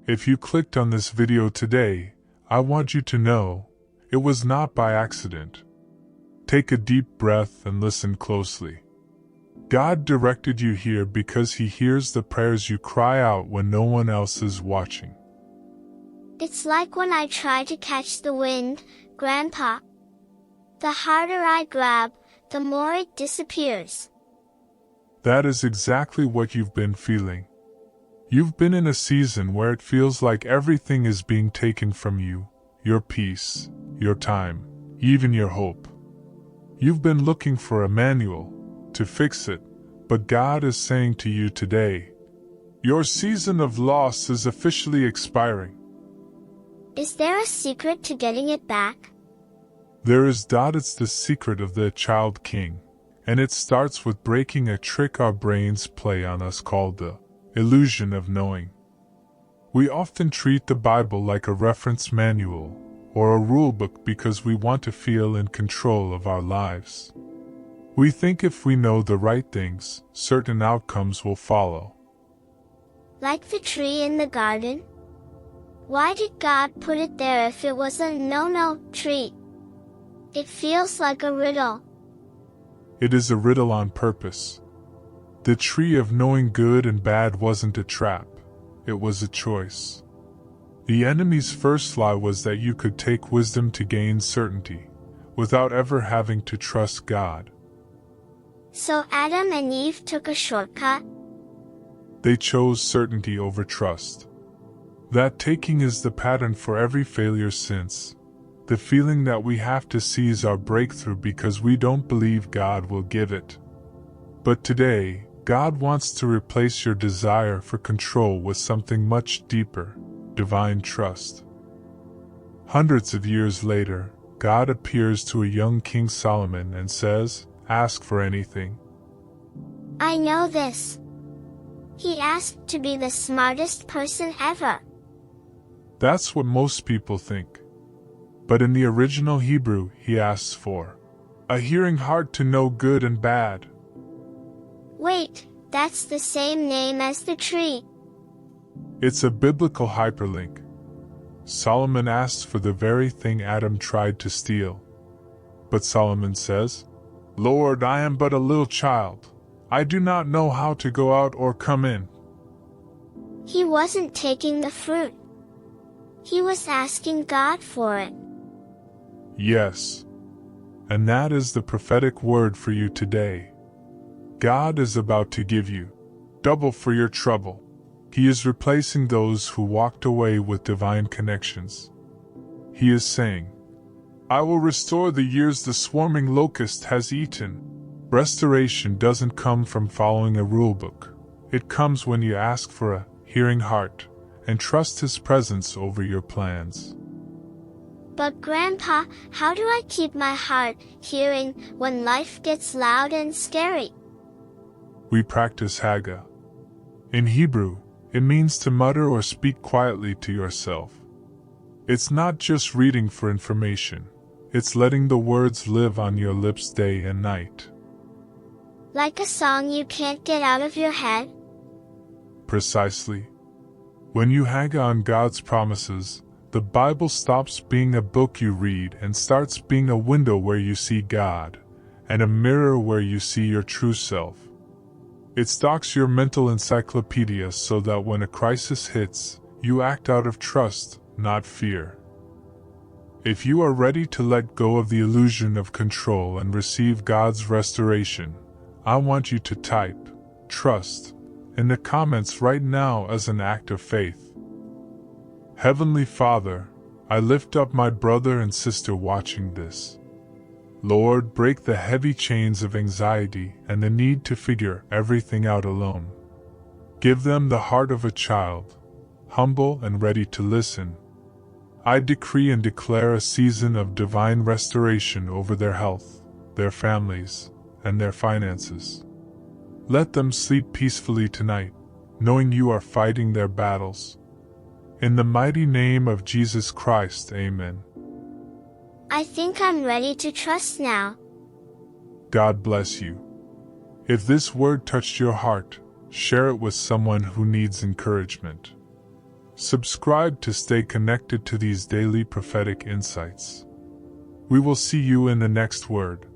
If you clicked on this video today, I want you to know, it was not by accident. Take a deep breath and listen closely. God directed you here because He hears the prayers you cry out when no one else is watching. It's like when I try to catch the wind, Grandpa. The harder I grab, the more it disappears. That is exactly what you've been feeling. You've been in a season where it feels like everything is being taken from you, your peace, your time, even your hope. You've been looking for a manual to fix it, but God is saying to you today, your season of loss is officially expiring. Is there a secret to getting it back? There is. It's the secret of the child king, and it starts with breaking a trick our brains play on us called the illusion of knowing. We often treat the Bible like a reference manual or a rulebook because we want to feel in control of our lives. We think if we know the right things, certain outcomes will follow. Like the tree in the garden? Why did God put it there if it was a no-no tree? It feels like a riddle. It is a riddle on purpose. The tree of knowing good and bad wasn't a trap, it was a choice. The enemy's first lie was that you could take wisdom to gain certainty, without ever having to trust God. So Adam and Eve took a shortcut? They chose certainty over trust. That taking is the pattern for every failure since. The feeling that we have to seize our breakthrough because we don't believe God will give it. But today, God wants to replace your desire for control with something much deeper, divine trust. Hundreds of years later, God appears to a young King Solomon and says, "Ask for anything." I know this. He asked to be the smartest person ever. That's what most people think. But in the original Hebrew, he asks for a hearing heart to know good and bad. Wait, that's the same name as the tree. It's a biblical hyperlink. Solomon asks for the very thing Adam tried to steal. But Solomon says, "Lord, I am but a little child. I do not know how to go out or come in." He wasn't taking the fruit. He was asking God for it. Yes. And that is the prophetic word for you today. God is about to give you double for your trouble. He is replacing those who walked away with divine connections. He is saying, "I will restore the years the swarming locust has eaten." Restoration doesn't come from following a rulebook. It comes when you ask for a hearing heart and trust His presence over your plans. But Grandpa, how do I keep my heart hearing when life gets loud and scary? We practice Haggah. In Hebrew, it means to mutter or speak quietly to yourself. It's not just reading for information, it's letting the words live on your lips day and night. Like a song you can't get out of your head? Precisely. When you Haggah on God's promises, the Bible stops being a book you read and starts being a window where you see God, and a mirror where you see your true self. It stocks your mental encyclopedia so that when a crisis hits, you act out of trust, not fear. If you are ready to let go of the illusion of control and receive God's restoration, I want you to type "trust" in the comments right now as an act of faith. Heavenly Father, I lift up my brother and sister watching this. Lord, break the heavy chains of anxiety and the need to figure everything out alone. Give them the heart of a child, humble and ready to listen. I decree and declare a season of divine restoration over their health, their families, and their finances. Let them sleep peacefully tonight, knowing you are fighting their battles. In the mighty name of Jesus Christ, amen. I think I'm ready to trust now. God bless you. If this word touched your heart, share it with someone who needs encouragement. Subscribe to stay connected to these daily prophetic insights. We will see you in the next word.